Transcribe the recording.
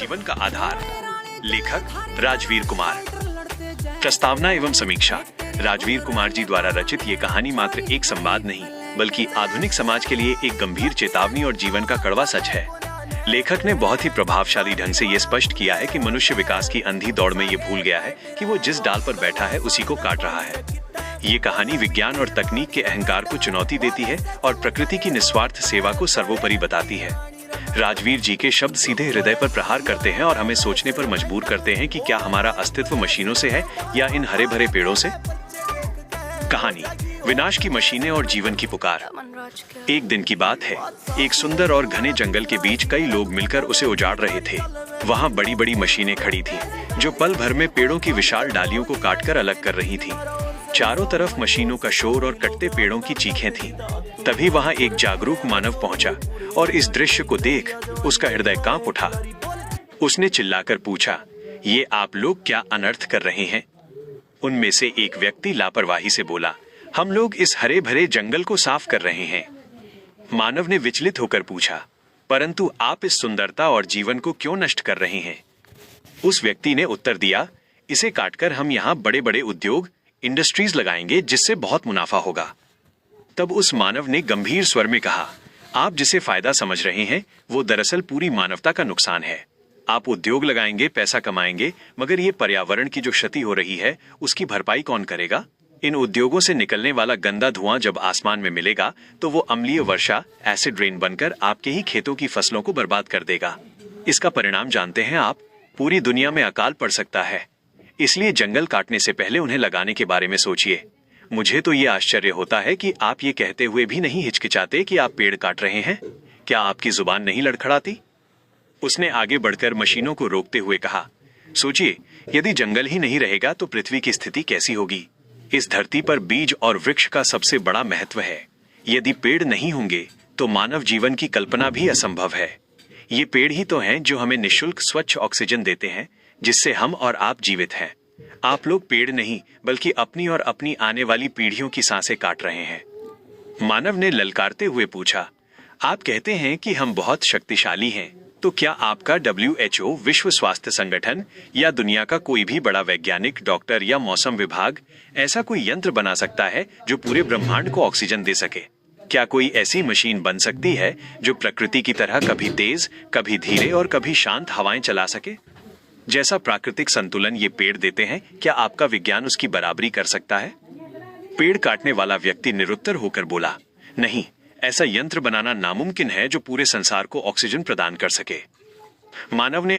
जीवन का आधार। लेखक राजवीर कुमार। प्रस्तावना एवं समीक्षा। राजवीर कुमार जी द्वारा रचित ये कहानी मात्र एक संवाद नहीं, बल्कि आधुनिक समाज के लिए एक गंभीर चेतावनी और जीवन का कड़वा सच है। लेखक ने बहुत ही प्रभावशाली ढंग से ये स्पष्ट किया है कि मनुष्य विकास की अंधी दौड़ में ये भूल गया है कि वो जिस डाल पर बैठा है उसी को काट रहा है। ये कहानी विज्ञान और तकनीक के अहंकार को चुनौती देती है और प्रकृति की निस्वार्थ सेवा को सर्वोपरि बताती है। राजवीर जी के शब्द सीधे हृदय पर प्रहार करते हैं और हमें सोचने पर मजबूर करते हैं कि क्या हमारा अस्तित्व मशीनों से है या इन हरे भरे पेड़ों से। कहानी विनाश की मशीनें और जीवन की पुकार। एक दिन की बात है। एक सुंदर और घने जंगल के बीच कई लोग मिलकर उसे उजाड़ रहे थे। वहाँ बड़ी बड़ी मशीनें खड़ी थीं, जो पल भर में पेड़ों की विशाल डालियों को काटकर अलग कर रही थीं। चारों तरफ मशीनों का शोर और कटते पेड़ों की चीखें थीं। तभी वहाँ एक जागरूक मानव पहुंचा और इस दृश्य को देख उसका हृदय कांप उठा। उसने चिल्लाकर पूछा, ये आप लोग क्या अनर्थ कर रहे हैं? उनमें से एक व्यक्ति लापरवाही से बोला, हम लोग इस हरे भरे जंगल को साफ कर रहे हैं। मानव ने विचलित होकर पूछा, परंतु आप इस सुंदरता और जीवन को क्यों नष्ट कर रहे हैं? उस व्यक्ति ने उत्तर दिया, इसे काटकर हम यहाँ बड़े बड़े उद्योग, इंडस्ट्रीज लगाएंगे जिससे बहुत मुनाफा होगा। तब उस मानव ने गंभीर स्वर में कहा, आप जिसे फायदा समझ रहे हैं वो दरअसल पूरी मानवता का नुकसान है। आप उद्योग लगाएंगे, पैसा कमाएंगे, मगर ये पर्यावरण की जो क्षति हो रही है उसकी भरपाई कौन करेगा? इन उद्योगों से निकलने वाला गंदा धुआं जब आसमान में मिलेगा तो वो अम्लीय वर्षा, एसिड रेन बनकर आपके ही खेतों की फसलों को बर्बाद कर देगा। इसका परिणाम जानते हैं आप? पूरी दुनिया में अकाल पड़ सकता है। इसलिए जंगल काटने से पहले उन्हें लगाने के बारे में सोचिए। मुझे तो ये आश्चर्य होता है कि आप ये कहते हुए भी नहीं हिचकिचाते कि आप पेड़ काट रहे हैं। क्या आपकी जुबान नहीं लड़खड़ाती? उसने आगे बढ़कर मशीनों को रोकते हुए कहा, सोचिए, यदि जंगल ही नहीं रहेगा तो पृथ्वी की स्थिति कैसी होगी? इस धरती पर बीज और वृक्ष का सबसे बड़ा महत्व है। यदि पेड़ नहीं होंगे तो मानव जीवन की कल्पना भी असंभव है। ये पेड़ ही तो हैं जो हमें निःशुल्क स्वच्छ ऑक्सीजन देते हैं, जिससे हम और आप जीवित हैं। आप लोग पेड़ नहीं बल्कि अपनी और अपनी आने वाली पीढ़ियों की सांसें काट रहे हैं। मानव ने ललकारते हुए पूछा, आप कहते हैं कि हम बहुत शक्तिशाली हैं, तो क्या आपका WHO, विश्व स्वास्थ्य संगठन या दुनिया का कोई भी बड़ा वैज्ञानिक, डॉक्टर या मौसम विभाग ऐसा कोई यंत्र बना सकता है जो पूरे ब्रह्मांड को ऑक्सीजन दे सके? क्या कोई ऐसी मशीन बन सकती है जो प्रकृति की तरह कभी तेज, कभी धीरे और कभी शांत हवाएं चला सके? जैसा प्राकृतिक संतुलन ये पेड़ देते हैं, क्या आपका विज्ञान उसकी बराबरी कर सकता है? पेड़ काटने वाला व्यक्ति निरुत्तर होकर बोला, नहीं, ऐसा यंत्र बनाना नामुमकिन है जो पूरे संसार को ऑक्सीजन प्रदान कर सके। मानव ने